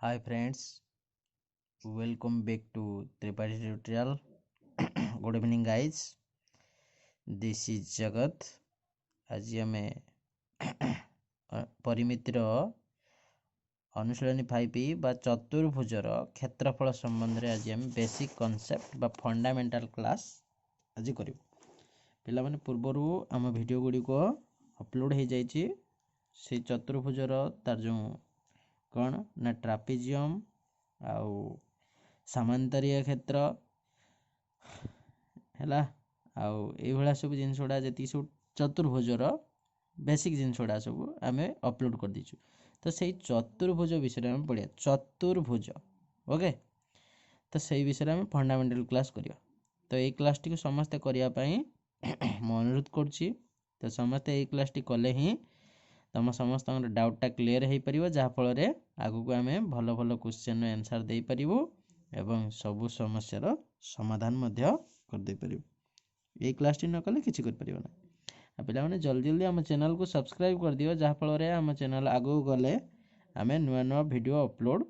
Hi friends, welcome back to Tripartite tutorial. Good evening guys. This is Jagat. ଆଜି ଆମେ ପରିମିତିର ଅନୁଶୀଳନୀ 5 ବା ଚତୁର୍ଭୁଜର କ୍ଷେତ୍ରଫଳ ସମ୍ବନ୍ଧରେ ଆଜି ଆମେ ବେସିକ୍ କନସେପ୍ଟ ବା ଫଣ୍ଡାମେଣ୍ଟାଲ କ୍ଲାସ୍ ଆଜି କରିବୁ। ପିଲାମାନେ ପୂର୍ବରୁ ଆମ ଭିଡ଼ିଓ ଗୁଡ଼ିକ ଅପଲୋଡ଼ ହେଇଯାଇଛି। ସେଇ ଚତୁର୍ଭୁଜର ତାର ଯେଉଁ କ'ଣ ନା ଟ୍ରାପିଜିୟମ୍ ଆଉ ସାମାନ୍ତରୀୟ କ୍ଷେତ୍ର ହେଲା ଆଉ ଏଇଭଳିଆ ସବୁ ଜିନିଷ ଗୁଡ଼ା ଯେତିକି ସବୁ ଚତୁର୍ଭୁଜର ବେସିକ୍ ଜିନିଷ ଗୁଡ଼ା ସବୁ ଆମେ ଅପଲୋଡ଼ କରିଦେଇଛୁ। ତ ସେଇ ଚତୁର୍ଭୁଜ ବିଷୟରେ ଆମେ ପଢ଼ିବା। ଚତୁର୍ଭୁଜ ଓକେ, ତ ସେଇ ବିଷୟରେ ଆମେ ଫଣ୍ଡାମେଣ୍ଟାଲ କ୍ଲାସ୍ କରିବା। ତ ଏଇ କ୍ଲାସ୍ଟିକୁ ସମସ୍ତେ କରିବା ପାଇଁ ମୁଁ ଅନୁରୋଧ କରୁଛି। ତ ସମସ୍ତେ ଏଇ କ୍ଲାସ୍ଟି କଲେ ହିଁ ତୁମ ସମସ୍ତଙ୍କର ଡାଉଟ୍ଟା କ୍ଲିଅର୍ ହେଇପାରିବ, ଯାହାଫଳରେ ଆଗକୁ ଆମେ ଭଲ ଭଲ କ୍ୱେଶ୍ଚନ୍ର ଆନ୍ସର୍ ଦେଇପାରିବୁ ଏବଂ ସବୁ ସମସ୍ୟାର ସମାଧାନ ମଧ୍ୟ କରିଦେଇପାରିବୁ। ଏଇ କ୍ଲାସ୍ଟି ନ କଲେ କିଛି କରିପାରିବ ନା। ଆଉ ପିଲାମାନେ ଜଲ୍ଦି ଜଲ୍ଦି ଆମ ଚ୍ୟାନେଲ୍କୁ ସବସ୍କ୍ରାଇବ୍ କରିଦିଅ, ଯାହାଫଳରେ ଆମ ଚ୍ୟାନେଲ୍ ଆଗକୁ ଗଲେ ଆମେ ନୂଆ ନୂଆ ଭିଡ଼ିଓ ଅପଲୋଡ଼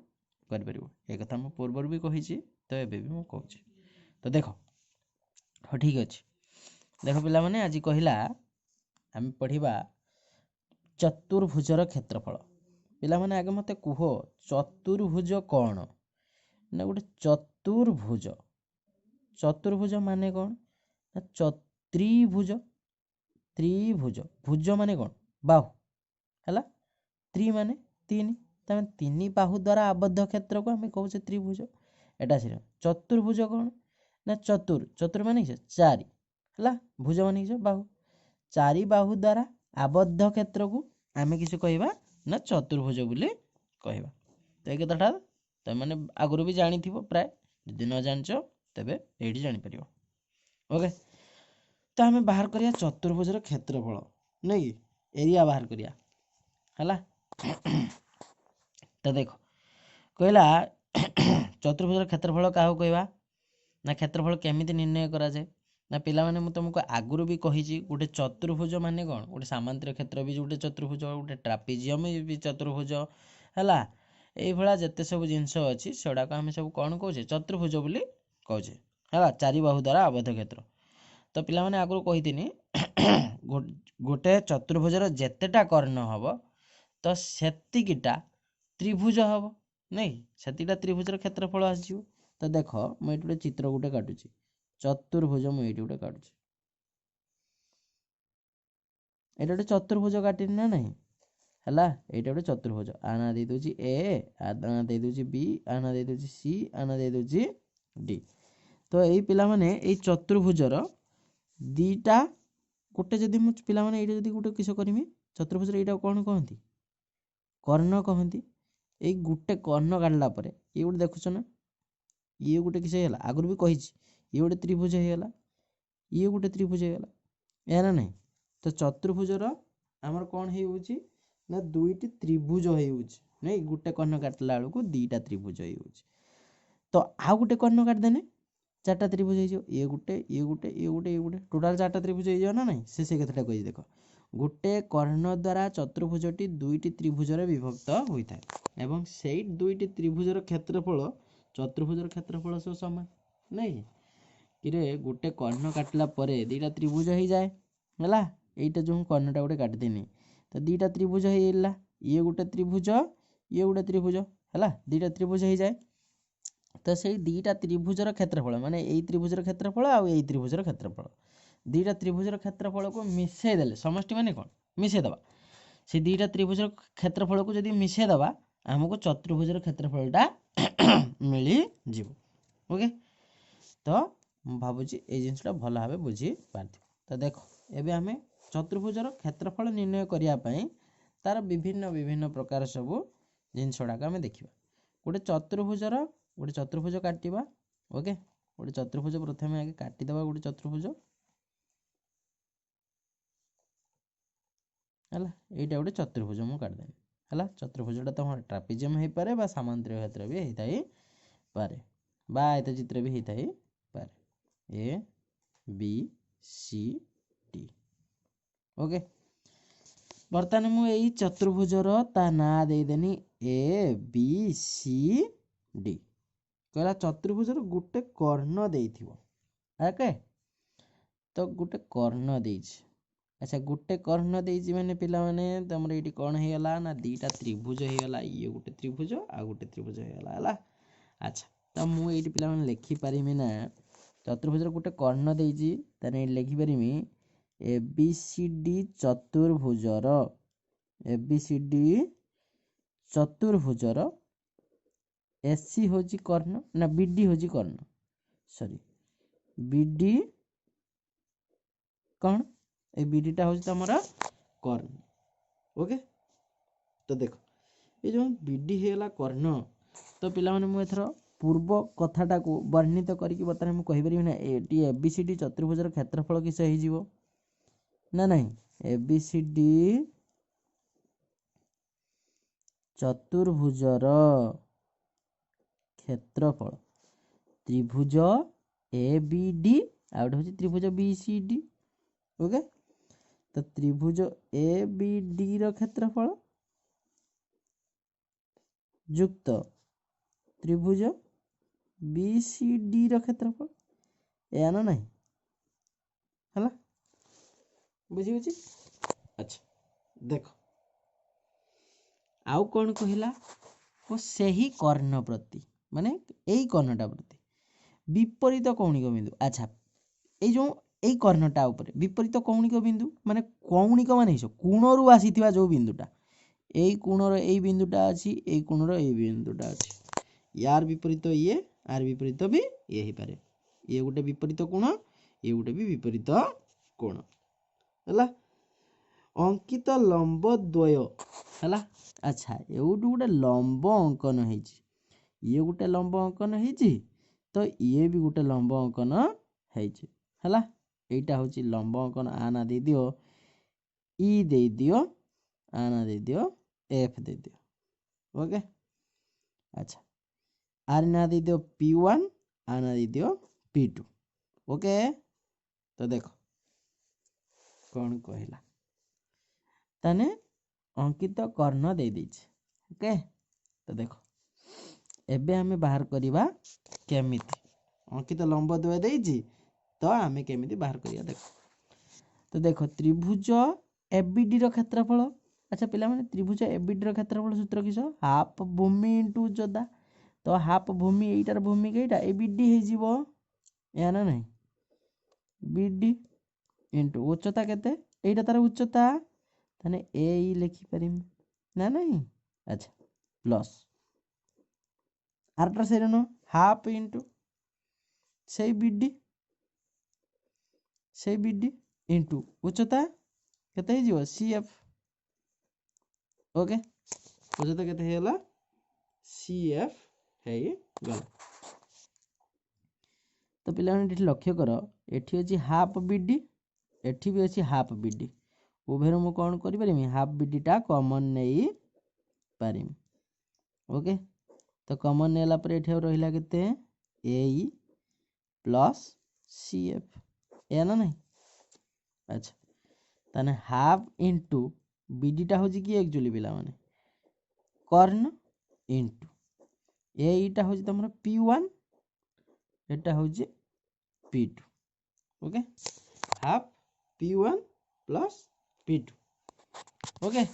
କରିପାରିବୁ। ଏ କଥା ମୁଁ ପୂର୍ବରୁ ବି କହିଛି, ତ ଏବେ ବି ମୁଁ କହୁଛି। ତ ଦେଖ, ହଁ ଠିକ୍ ଅଛି। ଦେଖ ପିଲାମାନେ, ଆଜି କହିଲା ଆମେ ପଢ଼ିବା ଚତୁର୍ଭୁଜର କ୍ଷେତ୍ରଫଳ। ପିଲାମାନେ ଆଗେ ମୋତେ କୁହ, ଚତୁର୍ଭୁଜ କ'ଣ? ନା ଗୋଟେ ଚତୁର୍ଭୁଜ, ଚତୁର୍ଭୁଜ ମାନେ କ'ଣ? ନା ତ୍ରିଭୁଜ, ତ୍ରିଭୁଜ, ଭୁଜ ମାନେ କ'ଣ? ବାହୁ ହେଲା, ତ୍ରି ମାନେ ତିନି, ତାମାନେ ତିନି ବାହୁ ଦ୍ୱାରା ଆବଦ୍ଧ କ୍ଷେତ୍ରକୁ ଆମେ କହୁଛେ ତ୍ରିଭୁଜ। ଏଟା ସେଟା। ଚତୁର୍ଭୁଜ କ'ଣ? ନା ଚତୁର ମାନେ ଚାରି ହେଲା, ଭୁଜ ମାନେ ବାହୁ, ଚାରି ବାହୁ ଦ୍ୱାରା ଆବଦ୍ଧ କ୍ଷେତ୍ରକୁ ଆମେ କିଛି କହିବା ନା ଚତୁର୍ଭୁଜ ବୋଲି କହିବା। ତ ଏ କଥାଟା ତମେ ଆଗରୁ ବି ଜାଣିଥିବ ପ୍ରାୟ, ଯଦି ନ ଜାଣିଛ ତେବେ ଏଇଠି ଜାଣିପାରିବ। ଓକେ, ତ ଆମେ ବାହାର କରିବା ଚତୁର୍ଭୁଜର କ୍ଷେତ୍ରଫଳ, ନାଇଁ କି ଏରିଆ ବାହାର କରିବା ହେଲା। ତ ଦେଖ କହିଲା ଚତୁର୍ଭୁଜର କ୍ଷେତ୍ରଫଳ କାହାକୁ କହିବା? ନା କ୍ଷେତ୍ରଫଳ କେମିତି ନିର୍ଣ୍ଣୟ କରାଯାଏ? ନା ପିଲାମାନେ ମୁଁ ତୁମକୁ ଆଗରୁ ବି କହିଛି, ଗୋଟେ ଚତୁର୍ଭୁଜ ମାନେ କ'ଣ? ଗୋଟେ ସାମାନ୍ତର କ୍ଷେତ୍ର ବି ଗୋଟେ ଚତୁର୍ଭୁଜ, ଗୋଟେ ଟ୍ରାପିଜିୟମ୍ ବି ଚତୁର୍ଭୁଜ ହେଲା। ଏଇଭଳିଆ ଯେତେ ସବୁ ଜିନିଷ ଅଛି ସେଗୁଡ଼ାକ ଆମେ ସବୁ କ'ଣ କହୁଛେ? ଚତୁର୍ଭୁଜ ବୋଲି କହୁଛେ ହେଲା, ଚାରି ବାହୁ ଦ୍ୱାରା ଆବଦ୍ଧ କ୍ଷେତ୍ର। ତ ପିଲାମାନେ ଆଗରୁ କହିଥିଲି ଗୋଟେ ଚତୁର୍ଭୁଜର ଯେତେଟା କର୍ଣ୍ଣ ହେବ ତ ସେତିକିଟା ତ୍ରିଭୁଜ ହେବ, ନାଇଁ? ସେତିକିଟା ତ୍ରିଭୁଜର କ୍ଷେତ୍ରଫଳ ଆସିଯିବ। ତ ଦେଖ, ମୁଁ ଏଇଠି ଗୋଟେ ଚିତ୍ର ଗୋଟେ କାଟୁଛି, ଚତୁର୍ଭୁଜ ମୁଁ ଏଇଠି ଗୋଟେ କାଟୁଛି। ଏଇଟା ଗୋଟେ ଚତୁର୍ଭୁଜ କାଟିନି ନା ନାହିଁ ହେଲା। ଏଇଟା ଗୋଟେ ଚତୁର୍ଭୁଜ, ଆନା ଦେଇ ଦେଉଛି ଏ, ଆନା ଦେଇ ଦେଉଛି ବି, ଆନା ଦେଇ ଦେଉଛି ସି, ଆନା ଦେଇ ଦେଉଛି ଡି। ତ ଏଇ ପିଲାମାନେ ଏଇ ଚତୁର୍ଭୁଜର ଦିଟା, ଗୋଟେ ଯଦି ମୁଁ ପିଲାମାନେ ଏଇଟା ଯଦି ଗୋଟେ କିସ କରିମି, ଚତୁର୍ଭୁଜର ଏଇଟା କ'ଣ କହନ୍ତି? କର୍ଣ୍ଣ କହନ୍ତି। ଏଇ ଗୋଟେ କର୍ଣ୍ଣ କାଟିଲା ପରେ ଇଏ ଗୋଟେ ଦେଖୁଛ ନା, ଇଏ ଗୋଟେ କିସ ହେଇଗଲା? ଆଗରୁ ବି କହିଛି, ଇଏ ଗୋଟେ ତ୍ରିଭୁଜ ହେଇଗଲା, ଇଏ ଗୋଟେ ତ୍ରିଭୁଜ ହେଇଗଲା, ଏହା ନା ନାହିଁ? ତ ଚତୁର୍ଭୁଜର ଆମର କ'ଣ ହେଇଯାଉଛି ନା ଦୁଇଟି ତ୍ରିଭୁଜ ହେଇଯାଉଛି, ନାଇଁ? ଗୋଟେ କର୍ଣ୍ଣ କାଟିଲା ବେଳକୁ ଦିଟା ତ୍ରିଭୁଜ ହେଇଯାଉଛି। ତ ଆଉ ଗୋଟେ କର୍ଣ୍ଣ କାଟିଦେନେ ଚାରିଟା ତ୍ରିଭୁଜ ହେଇଯିବ, ଇଏ ଗୋଟେ, ଇଏ ଗୋଟେ, ଇଏ ଗୋଟେ, ଇଏ ଗୋଟେ, ଟୋଟାଲ ଚାରିଟା ତ୍ରିଭୁଜ ହେଇଯିବ ନା ନାହିଁ? ସେ କଥାଟା କହିଛି। ଦେଖ, ଗୋଟେ କର୍ଣ୍ଣ ଦ୍ୱାରା ଚତୁର୍ଭୁଜଟି ଦୁଇଟି ତ୍ରିଭୁଜରେ ବିଭକ୍ତ ହୋଇଥାଏ ଏବଂ ସେଇ ଦୁଇଟି ତ୍ରିଭୁଜର କ୍ଷେତ୍ରଫଳ ଚତୁର୍ଭୁଜର କ୍ଷେତ୍ରଫଳ ସହ ସମାନ, ନାଇଁ? କିରେ ଗୋଟେ କର୍ଣ୍ଣ କାଟିଲା ପରେ ଦିଟା ତ୍ରିଭୁଜ ହେଇଯାଏ ହେଲା। ଏଇଟା ଯେଉଁ କର୍ଣ୍ଣଟା ଗୋଟେ କାଟିଦେନି, ତ ଦିଟା ତ୍ରିଭୁଜ ହେଇଗଲା, ଇଏ ଗୋଟେ ତ୍ରିଭୁଜ, ଇଏ ଗୋଟେ ତ୍ରିଭୁଜ ହେଲା, ଦିଟା ତ୍ରିଭୁଜ ହେଇଯାଏ। ତ ସେଇ ଦିଟା ତ୍ରିଭୁଜର କ୍ଷେତ୍ରଫଳ, ମାନେ ଏଇ ତ୍ରିଭୁଜର କ୍ଷେତ୍ରଫଳ ଆଉ ଏଇ ତ୍ରିଭୁଜର କ୍ଷେତ୍ରଫଳ, ଦିଟା ତ୍ରିଭୁଜର କ୍ଷେତ୍ରଫଳକୁ ମିଶାଇ ଦେଲେ, ସମଷ୍ଟି ମାନେ କ'ଣ? ମିଶାଇ ଦେବା। ସେ ଦିଟା ତ୍ରିଭୁଜର କ୍ଷେତ୍ରଫଳକୁ ଯଦି ମିଶାଇ ଦେବା, ଆମକୁ ଚତୁର୍ଭୁଜର କ୍ଷେତ୍ରଫଳଟା ମିଳିଯିବ। ଓକେ, ତ ମୁଁ ଭାବୁଛି ଏଇ ଜିନିଷଟା ଭଲ ଭାବେ ବୁଝିପାରିଥିବ। ତ ଦେଖ, ଏବେ ଆମେ ଚତୁର୍ଭୁଜର କ୍ଷେତ୍ରଫଳ ନିର୍ଣ୍ଣୟ କରିବା ପାଇଁ ତାର ବିଭିନ୍ନ ପ୍ରକାର ସବୁ ଜିନିଷ ଗୁଡ଼ାକ ଆମେ ଦେଖିବା। ଗୋଟେ ଚତୁର୍ଭୁଜ କାଟିବା। ଓକେ, ଗୋଟେ ଚତୁର୍ଭୁଜ ପ୍ରଥମେ ଆଗେ କାଟିଦେବା, ଗୋଟେ ଚତୁର୍ଭୁଜ ହେଲା। ଏଇଟା ଗୋଟେ ଚତୁର୍ଭୁଜ ମୁଁ କାଟିଦେବି ହେଲା। ଚତୁର୍ଭୁଜଟା ତମର ଟ୍ରାପିଜିୟମ୍ ହେଇପାରେ ବା ସାମାନ୍ତରୀୟ କ୍ଷେତ୍ର ବି ହେଇଥାଇପାରେ ବା ଆୟତଚିତ୍ର ବି ହେଇଥାଇପାରେ, ଏ ବି ସି ଡି। ଓକେ, ବର୍ତ୍ତମାନ ମୁଁ ଏଇ ଚତୁର୍ଭୁଜର ତା ନାଁ ଦେଇଦେନି ए बी सी डी कहला चतुर्भुजर गोटे कर्ण देइथिबो ओके तो गोटे कर्ण देइछि अच्छा गोटे कर्ण देइछि माने पिला माने तमर एटी कोन हे गला ना दीटा त्रिभुज हे गला ये गोटे त्रिभुज आ गोटे त्रिभुज हे गला हला अच्छा तो मु एटी पिला माने लिखि परिमि ना चतुर्भुजर गोटे कर्ण देइछि तने लिखि परिमि ए बी सी डी चतुर्भुजर ए बी सी डी चतुर्भुजर एसी होची कर्ण ना बीडी होची कर्ण सॉरी बीडी कौन ए बीडीटा होची तमरा कर्ण ओके तो देखो ये जो बीडी हेला कर्ण तो पिला माने मु एथरो पूर्व कथाटा को वर्णित करिकि बर्तमान मु कहि परिबि ना एटी एबीसीडी चतुर्भुजर क्षेत्रफल किस हे जीवो ना नहीं एबीसीडी चतुर्भुजर क्षेत्रफल त्रिभुज ए बी डी आउट होची त्रिभुज बी सी डी ओके तो त्रिभुज ए बी डी रो क्षेत्रफल युक्त त्रिभुज बी सी डी रो क्षेत्रफल या ना नहीं हला बुझी बुझी अच्छा देखो आउ कौन कहला वो सही कर्ण प्रति माने एई कर्णटा प्रति विपरीत कौणिक बिंदु अच्छा ए जो एई कर्णटा ऊपर विपरीत कौणिक बिंदु माने कौणिक माने कोणरू आसीथिबा जो बिंदुटा एई कोणर एई बिंदुटा अछि एई कोणर एई बिंदुटा अछि यार विपरीत ये आर विपरीत भी ये ही पारे ये गोटे विपरीत कोण ये गोटे भी विपरीत कोण हला अंकित लंब द्वय हला अच्छा एउटु गोटे लंब अंकन हेछि ये गोटे लंब अंकन हेछि तो ये भी गोटे लंब अंकन हेछि हला एटा होछि लंब अंकन आना दे दियो ई दे दियो आना दे दियो एफ दे दियो ओके अच्छा आर ना दे दियो P1 आना दे दियो P2 ओके तो देखो कौन कहला तने अंकित कर्ण दे दीछि ओके तो देखो एबे हमें बाहर करिबा केमिति अंकित लंब द्वय देइछि तो हमें केमिति बाहर करिया देखो तो देखो त्रिभुज एबीडी रो क्षेत्रफल अच्छा पिला माने त्रिभुज एबीडी रो क्षेत्रफल सूत्र किस हाफ भूमि इनटू उच्चता तो हाफ भूमि एटार भूमि केटा एबीडी हे जीवो या ना नहीं बीडी इनटू उच्चता केते एटा तार उच्चता तने ए ई लिखि परिम ना नहीं अच्छा प्लस आरटा सेरन हाफ इनटू से बीडी इनटू उच्चता केते हे जीवो सीएफ ओके उच्चता केते हेला सीएफ हे गला तो पिला माने लक्ष्य करो एठी अछि हाफ बीडी एठी भी अछि हाफ बीडी उभेर मु कौन करि परिमी हाफ बीडी टा कॉमन नेई पारिम ओके तो कॉमन नेला पर एठी रहिला केते ए प्लस सीएफ या ना नहीं अच्छा तने हाफ इनटू बीडी टा होजी कि एक्चुअली पिला माने कर्ण इनटू एटा होजी तमरा P1 एटा होजी P2 okay half P1 plus P2 okay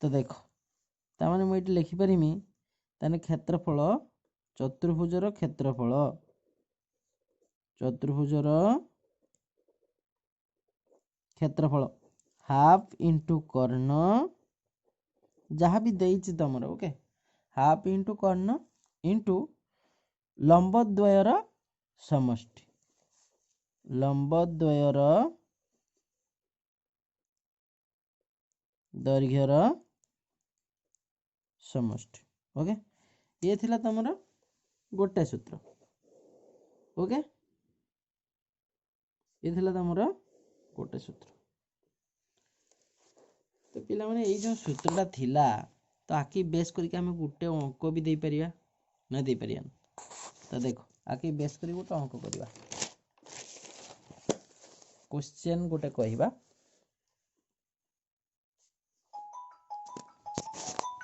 तो देखो ता माने मु एटी लिखि परिमी ताने क्षेत्रफल चतुर्भुजर क्षेत्रफल हाफ इनटू कर्ण जहाँ भी देइछि तमर ओके हाफ इनटू कर्ण इनटू लंब द्वयर समष्टि लंब द्वयर दैर्घ्यर समष्टि ओके ये थिला तमरा गोटे सूत्र ओके ये थिला तमरा गोटे सूत्र तो पिला माने एई जो सूत्रटा थिला तो आकी बेस करके हमें गोटे अंक भी दे परिया ना दे परिया तो देखो आकी बेस करी गोटे अंक करिवा क्वेश्चन गोटे कहिबा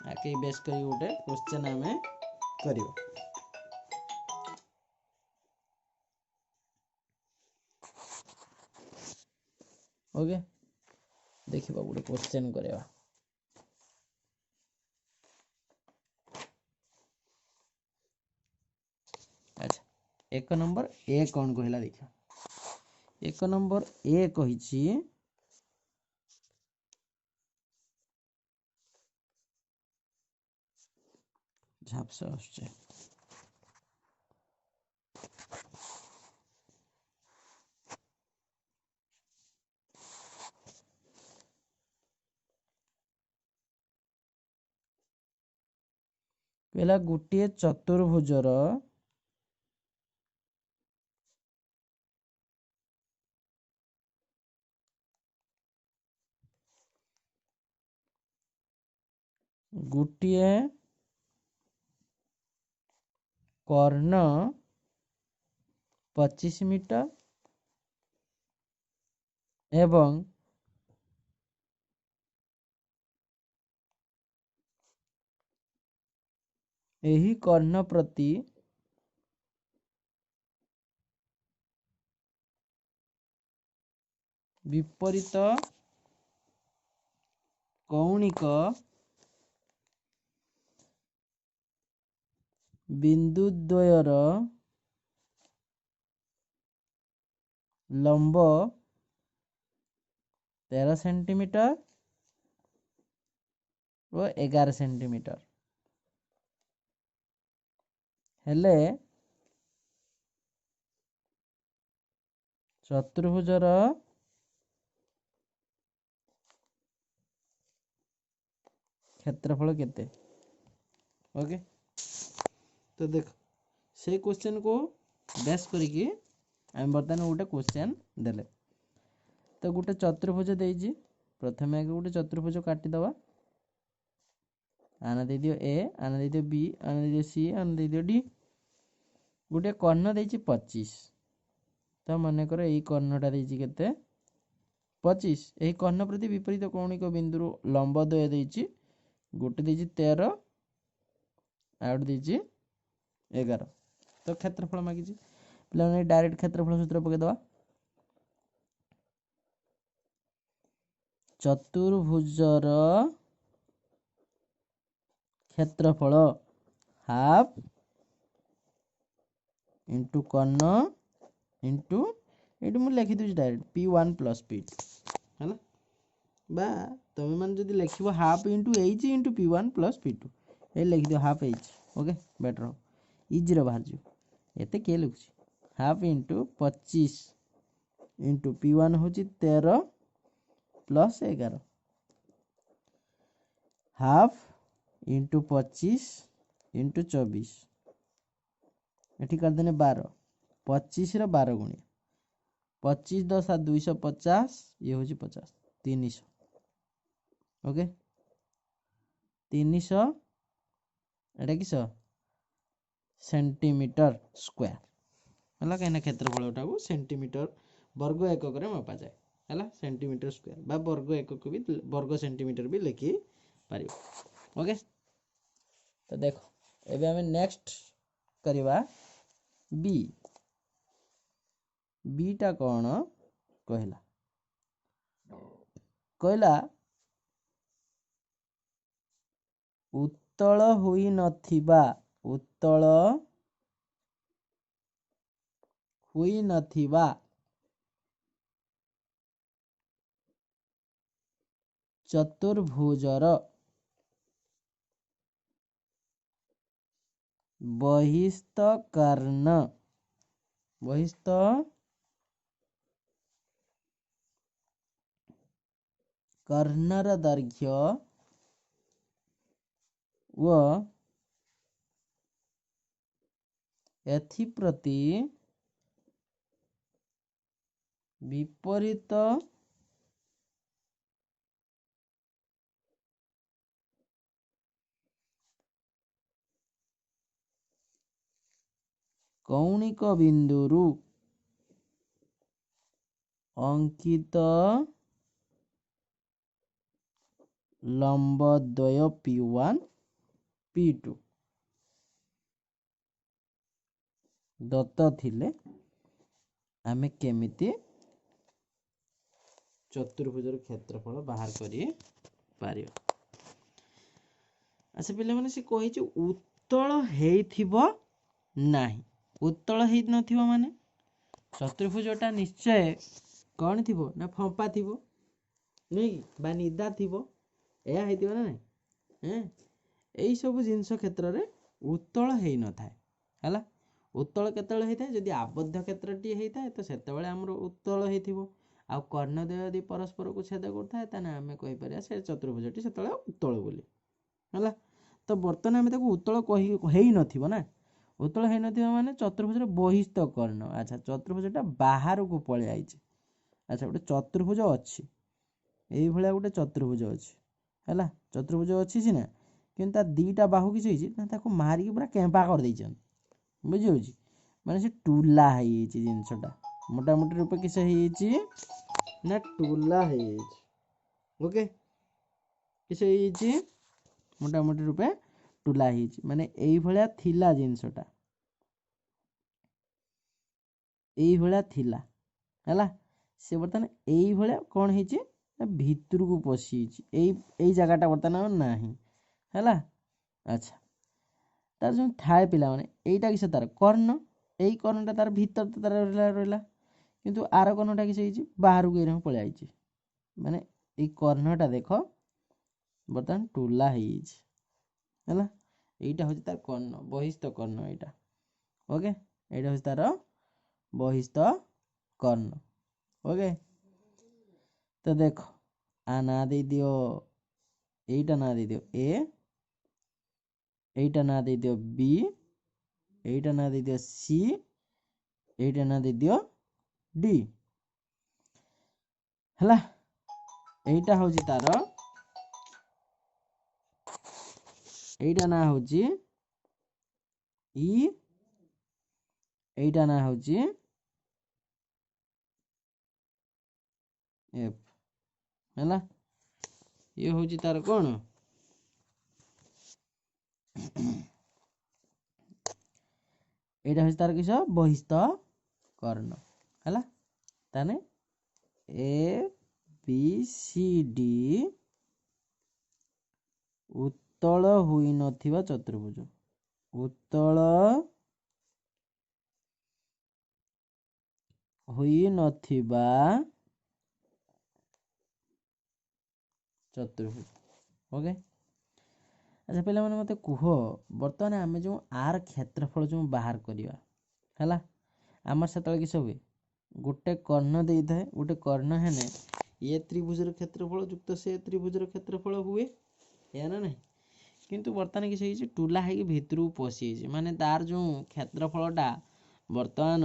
आके बेस कर गोटे क्वेश्चन आमे करियो। ओके देखिबा गोटे क्वेश्चन करवा। अच्छा एक नंबर ए कौन कहला देखियो। एक नंबर ए कहिछि झापसा आछे कहला गोटे चतुर्भुजर गोटे कर्ण 25 मीटर एवं एही कर्ण प्रति विपरीत कौणिक बिंदुद्वयर लंब 13 सेंटीमीटर और 11 सेंटीमीटर हेले चतुर्भुजर क्षेत्रफल केते। ओके तो देख से क्वेश्चन को बेस करिकी आम बर्तमान गोटे क्वेश्चन देले। तो गोटे चतुर्भुज देइछि प्रथमे आगे गोटे चतुर्भुज काटिदवा आना दे दियो ए आना दे दियो बी आना दे दियो सी आना दे दियो डी। गोटे कर्ण देइछि 25 तो मन कर एई कर्णटा देइछि केते 25 एही कर्ण प्रति विपरीत कौणिक बिंदु लंब द्वय देइछि गोटे देइछि 13 आउट देइछि 11 तो क्षेत्रफल मागिछि पे डायरेक्ट क्षेत्रफल सूत्र पके दवा। चतुर्भुजर क्षेत्रफल हाफ इंटू कर्ण इंटू ये मुझे लिखी दूसरी डायरेक्ट P1 प्लस P2 है ना बा तुम मैंने जब लिख half into H into P1 plus P2 ये लिखि दियो half H. Okay better easy बाहर जो एते किए लिखुची हाफ इंटू 25 इंटू P1 हूँ 13 प्लस 11 हाफ इंटू 25 इंटू 24 एठी कर देने 12 25 रो 12 गुणिया 25 10 250 ये हूँ 50 300 ओके 300 एटा किस सेंटीमीटर स्क्वायर है कहीं क्षेत्रफल को सेंटीमीटर वर्ग एकक रे मपा जाए है सेंटीमीटर स्क्वायर बा वर्ग एकक भी वर्ग सेंटीमीटर भी लिखि पार। ओके तो देखो एबे हमें नेक्स्ट करवा बी बीटा कौन कहला कहला उत्तल हुई नथिबा उत्तल हुई नथिबा चतुर्भुजर बहिस्थ कर्णर दैर्घ्य व एथिप्रति विपरीत कौणिक बिंदुरु अंकित लंबद्वय P1 P2 ଦତ୍ତ ଥିଲେ ଆମେ କେମିତି ଚତୁର୍ଭୁଜର କ୍ଷେତ୍ରଫଳ ବାହାର କରି ପାରିବା। ଆଚ୍ଛା ପିଲାମାନେ ସେ କହିଛି ଉତ୍ତଳ ହେଇଥିବ ନାହିଁ। ଉତ୍ତଳ ହେଇନଥିବ ମାନେ ଚତୁର୍ଭୁଜଟା ନିଶ୍ଚୟ କ'ଣ ଥିବ ନା ଫମ୍ପା ଥିବ ନୁହେଁ କି ବା ନିଦା ଥିବ, ଏହା ହେଇଥିବ ନା ନାହିଁ। ଏଇସବୁ ଜିନିଷ କ୍ଷେତ୍ରରେ ଉତ୍ତଳ ହେଇନଥାଏ ହେଲା। ଉତ୍ତଳ କେତେବେଳେ ହେଇଥାଏ? ଯଦି ଆବଦ୍ଧ କ୍ଷେତ୍ରଟିଏ ହେଇଥାଏ ତ ସେତେବେଳେ ଆମର ଉତ୍ତଳ ହେଇଥିବ। ଆଉ କର୍ଣ୍ଣଦ୍ୱୟ ଯଦି ପରସ୍ପରକୁ ଛେଦ କରୁଥାଏ ତାହେଲେ ଆମେ କହିପାରିବା ସେ ଚତୁର୍ଭୁଜଟି ସେତେବେଳେ ଉତ୍ତଳ ବୋଲି ହେଲା। ତ ବର୍ତ୍ତମାନ ଆମେ ତାକୁ ଉତ୍ତଳ ହେଇନଥିବ ନା। ଉତ୍ତଳ ହେଇନଥିବ ମାନେ ଚତୁର୍ଭୁଜର ବହିସ୍ଥ କର୍ଣ୍ଣ। ଆଚ୍ଛା ଚତୁର୍ଭୁଜଟା ବାହାରକୁ ପଳେଇ ଆଇଛି। ଆଚ୍ଛା ଗୋଟେ ଚତୁର୍ଭୁଜ ଅଛି, ଏଇଭଳିଆ ଗୋଟେ ଚତୁର୍ଭୁଜ ଅଛି ହେଲା। ଚତୁର୍ଭୁଜ ଅଛି ସିନା କିନ୍ତୁ ତା ଦୁଇଟା ବାହୁ କିଛି ହେଇଛି ନା ତାକୁ ମାରିକି ପୁରା କେମ୍ପା କରିଦେଇଛନ୍ତି, ବୁଝିହେଉଛି। ମାନେ ସେ ଟୁଲା ହେଇଯାଇଛି ଜିନିଷଟା, ମୋଟାମୋଟି ରୂପେ କିସ ହେଇଯାଇଛି ନା ଟୁଲା ହେଇଯାଇଛି। ଓକେ, କିସ ହେଇଯାଇଛି? ମୋଟାମୋଟି ରୂପେ ଟୁଲା ହେଇଯାଇଛି। ମାନେ ଏଇଭଳିଆ ଥିଲା ଜିନିଷଟା, ଏଇଭଳିଆ ଥିଲା ହେଲା। ସେ ବର୍ତ୍ତମାନ ଏଇଭଳିଆ କ'ଣ ହେଇଛି ନା ଭିତରକୁ ପଶିଯାଇଛି। ଏଇ ଜାଗାଟା ବର୍ତ୍ତମାନ ନାହିଁ ହେଲା। ଆଚ୍ଛା ତାର ଯେଉଁ ଥାଏ ପିଲାମାନେ ଏଇଟା କିସ ତାର କର୍ଣ୍ଣ, ଏଇ କର୍ଣ୍ଣଟା ତାର ଭିତରେ ତ ତାର ରହିଲା କିନ୍ତୁ ଆର କର୍ଣ୍ଣଟା କିସ ହେଇଛି ବାହାରକୁ ଏଇରକମ ପଳେଇ ଆଇଛି। ମାନେ ଏଇ କର୍ଣ୍ଣଟା ଦେଖ ବର୍ତ୍ତମାନ ଟୁଲା ହେଇଯାଇଛି ହେଲା। ଏଇଟା ହେଉଛି ତାର କର୍ଣ୍ଣ, ବହିସ୍ଥ କର୍ଣ୍ଣ ଏଇଟା। ଓକେ, ଏଇଟା ହେଉଛି ତାର ବହିସ୍ଥ କର୍ଣ୍ଣ। ଓକେ, ତ ଦେଖ ଆ ନାଁ ଦେଇଦିଅ, এইটা ନାଁ ଦେଇଦିଅ ଏ, এইটা ନାଁ ଦେଇଦିଅ ବି, এইটা ନାଁ ଦେଇଦିଅ ସି, এইটা ନାଁ ଦେଇଦିଅ ଡି ହେଲା। এইଟା ହେଉଛି ତାର, এইଟା ନାଁ ହେଉଛି ଇ, এইଟା ନାଁ ହେଉଛି ଏଫ୍ ହେଲା। ଇଏ ହେଉଛି ତାର କ'ଣ এইটা ହେଉଛି ତାର କିସ ବହିସ୍ଥ କର୍ଣ୍ଣ ହେଲା। ତାହେଲେ ଏ ବି ସି ଡି ଉତ୍ତଳ ହୋଇନଥିବା ଚତୁର୍ଭୁଜ, ଉତ୍ତଳ ହୋଇନଥିବା ଚତୁର୍ଭୁଜ। ଓକେ, ଆଚ୍ଛା ପିଲାମାନେ ମୋତେ କୁହ ବର୍ତ୍ତମାନ ଆମେ ଯେଉଁ ଆର କ୍ଷେତ୍ରଫଳ ଯେଉଁ ବାହାର କରିବା ହେଲା, ଆମର ସେତେବେଳେ କିସ ହୁଏ? ଗୋଟେ କର୍ଣ୍ଣ ଦେଇଥାଏ, ଗୋଟେ କର୍ଣ୍ଣ ହେଲେ ଏ ତ୍ରିଭୁଜର କ୍ଷେତ୍ରଫଳ ଯୁକ୍ତ ସେ ତ୍ରିଭୁଜର କ୍ଷେତ୍ରଫଳ ହୁଏ, ଏୟା ନା ନାହିଁ। କିନ୍ତୁ ବର୍ତ୍ତମାନ କିସ ହେଇଛି ଟୁଲା ହେଇକି ଭିତରକୁ ପଶିଯାଇଛି। ମାନେ ତାର ଯେଉଁ କ୍ଷେତ୍ରଫଳଟା ବର୍ତ୍ତମାନ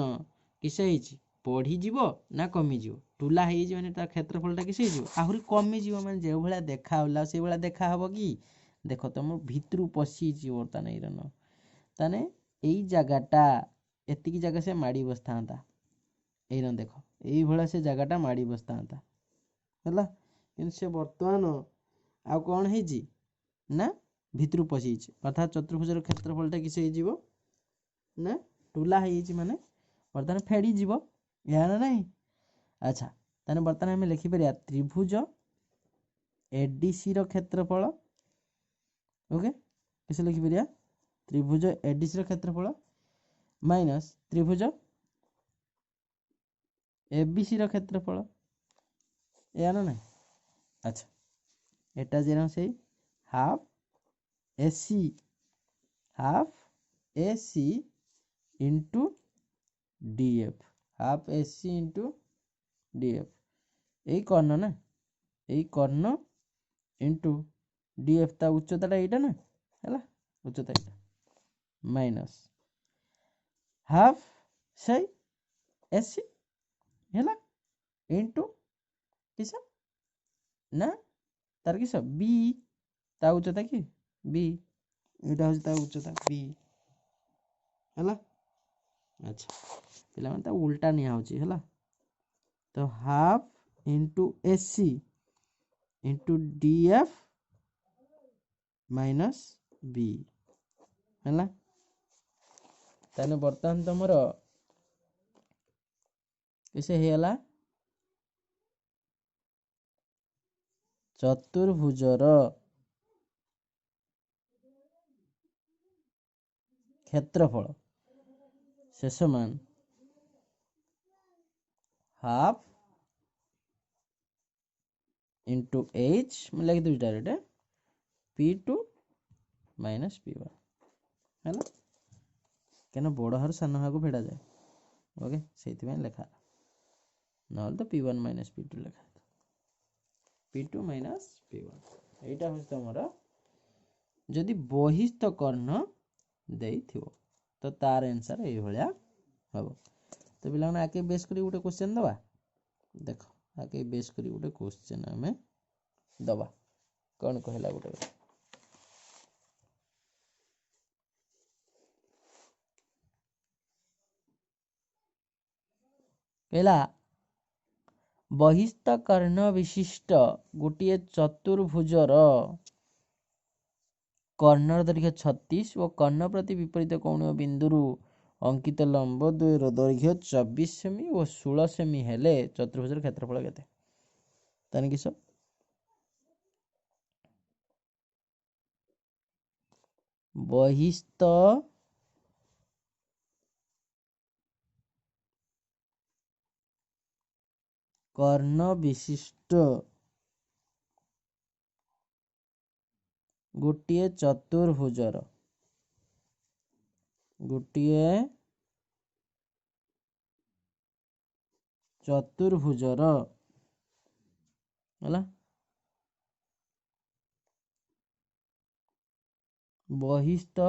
କିସ ହେଇଛି ବଢ଼ିଯିବ ନା କମିଯିବ? ଟୁଲା ହେଇଯାଇଛି ମାନେ ତାର କ୍ଷେତ୍ରଫଳଟା କିସ ହେଇଯିବ ଆହୁରି କମିଯିବ। ମାନେ ଯେଉଁଭଳିଆ ଦେଖାହେଲା ସେଇଭଳିଆ ଦେଖାହେବ କି? ଦେଖ ତମ ଭିତରକୁ ପଶିଯିବ ବର୍ତ୍ତମାନ ଏଇରନ। ତାହେଲେ ଏଇ ଜାଗାଟା ଏତିକି ଜାଗା ସେ ମାଡ଼ି ବସିଥାନ୍ତା, ଏଇରନ ଦେଖ ଏଇଭଳିଆ ସେ ଜାଗାଟା ମାଡ଼ି ବସିଥାନ୍ତା ହେଲା। କିନ୍ତୁ ସେ ବର୍ତ୍ତମାନ ଆଉ କ'ଣ ହେଇଛି ନା ଭିତରକୁ ପଶିଯାଇଛି। ଅର୍ଥାତ୍ ଚତୁର୍ଭୁଜର କ୍ଷେତ୍ରଫଳଟା କିସ ହେଇଯିବ ନା ଟୁଲା ହେଇଯାଇଛି। ମାନେ ବର୍ତ୍ତମାନ ଫେଡ଼ିଯିବ, ଏହା ନା ନାହିଁ। ଆଚ୍ଛା ତାହେଲେ ବର୍ତ୍ତମାନ ଆମେ ଲେଖିପାରିବା ତ୍ରିଭୁଜ ଏଡିସିର କ୍ଷେତ୍ରଫଳ। ଓକେ, କିସ ଲେଖିପାରିବା? ତ୍ରିଭୁଜ ଏଡିସିର କ୍ଷେତ୍ରଫଳ ମାଇନସ୍ ତ୍ରିଭୁଜ ଏବିସିର କ୍ଷେତ୍ରଫଳ, ଏହା ନା ନାହିଁ। ଆଚ୍ଛା এটা যেন সেই half AC, half AC into DF, half AC into DF এই কর্ণ না, এই কর্ণ ইন্টু ডিএফ তা উচ্চতাটা এইটা না ହେଲା, উচ্চতা এইটা মাইনস হাফ সেই এসি ହେଲା ইন্টু কিস না তার কিস বি, তা উচ্চতা কি বি, এটা হচ্ছে তা উচ্চতা বি ହେଲା। আচ্ছা ପିଲାମାନେ ତା ଉଲ୍ଟା ନିଆ ହେଉଛି ହେଲା। ତ half into AC into D F minus B है ताने बर्तमान तुमर किसे हेला चतुर्भुजर क्षेत्रफल शेष मान हाफ इंटू एच मैं लिख दूँ डायरेक्ट P2 माइनस P1 है ना क्या बड़ हार सान हार फेड़ा जाए ओके से लिखा ना तो P1 माइनस P2 लिखा P2 माइनस P1 यहाँ हूँ तुम जदि बहिस्थ कर्ण देइथिबो तो तार आंसर ये भलिया हम तो पिला आके बेस करी गोटे क्वेश्चन दबा देख आके बेस करी गोटे क्वेश्चन आम दबा कौन कहला गोटे कहला बहिस्थ कर्ण विशिष्ट गोटे चतुर्भुजर कर्णर दैर्घ्य 36 और कर्ण प्रति विपरीत कोणीय बिंदु अंकित लंब द्वयर दैर्घ्य 24 सेमी और 16 सेमी हेले चतुर्भुजर क्षेत्रफल केते ताने किस बहिस्थ कर्ण विशिष्ट गोटे चतुर्भुजर है बहिस्थ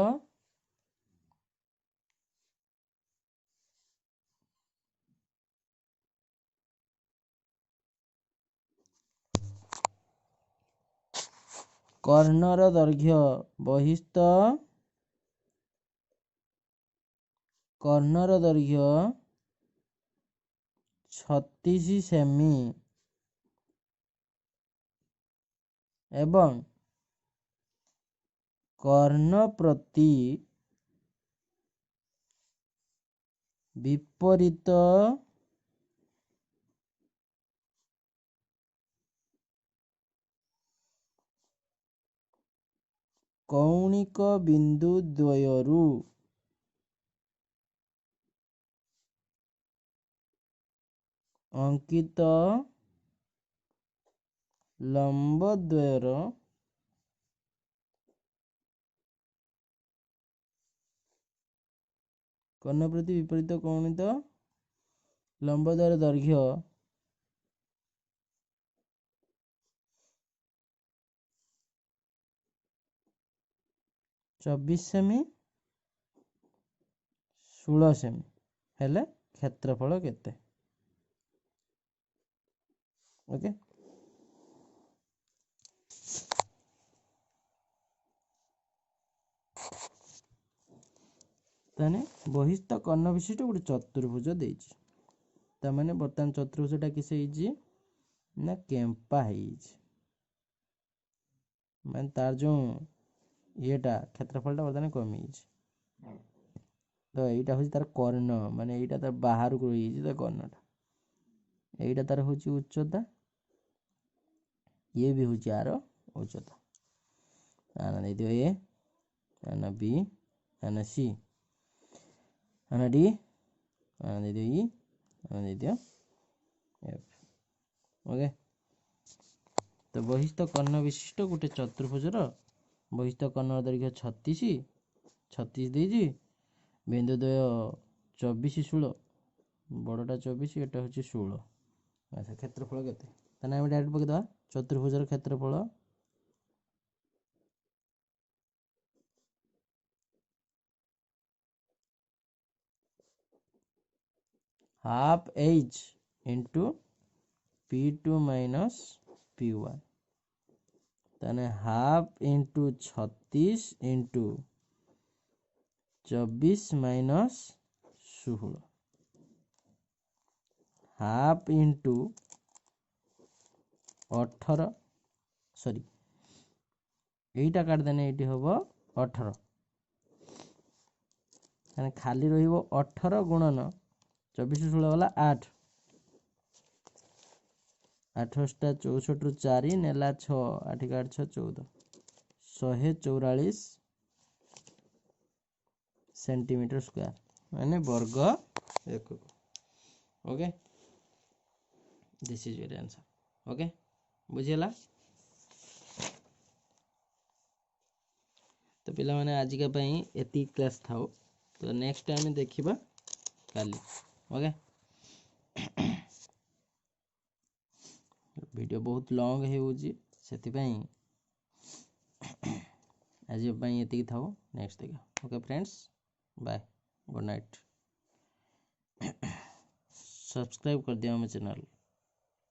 कर्णर दैर्घ्य बहिस्थ कर्णर दैर्घ्य 36 सेमी एवं कर्ण प्रति विपरीत कौणिक बिंदु द्वयरु अंकित लंब द्वयर कर्ण प्रति विपरीत कौणित लंब द्वयर दैर्घ्य 24 सेमी 16 सेमी हेले क्षेत्रफल केते ओके ताने बहिस्थ कर्ण विशिष्ट गोटे चतुर्भुज देछि ता माने बर्तमान चतुर्भुजटा किसे ହେଇଛି ना केम्पा ହେଇଛି माने तार जो येटा क्षेत्रफलटा बर्तमान कमी ହେଇଛି तो एटा होची तार कर्ण माने एटा तार बाहर को रही ता कर्णटा एटा तार होची उच्चता ये भी होची आर उच्चता आना दे दियो ए आना बी आना सी आना डी आना दे दियो ई आना दे दियो एफ ओके तो बहिस्थ कर्ण विशिष्ट गोटे चतुर्भुजर बहिस्थ कर्ण दैर्घ्य 36 देजी बिंदु द्वय 24 16 बड़टा 24 एटा होची 16 अच्छा क्षेत्रफल केते ताने हम डायरेक्ट पकेदवा चतुर्भुजर क्षेत्रफल half H into P2 minus P1 ताने half into 36 into 24 minus 16 half into 18 sorry एटा काट देने एटी होबो 18 ମାନେ ଖାଲି ରହିବ 18 ଗୁଣନ 24 16 ଗଲା 8 8 64 4 ନେଲା 6 8 8 6 14 144 सेंटीमीटर स्क्वायर माने वर्ग एकक okay this is your answer okay बुझीला तो पिला माने आज का पई एती क्लास थाओ तो नेक्स्ट टाइम देखिबा काली ओके वीडियो बहुत लॉन्ग हेउजी सेति पई आज पई एती थाओ नेक्स्ट देखा okay friends bye good night subscribe कर दिया मेरे चैनल।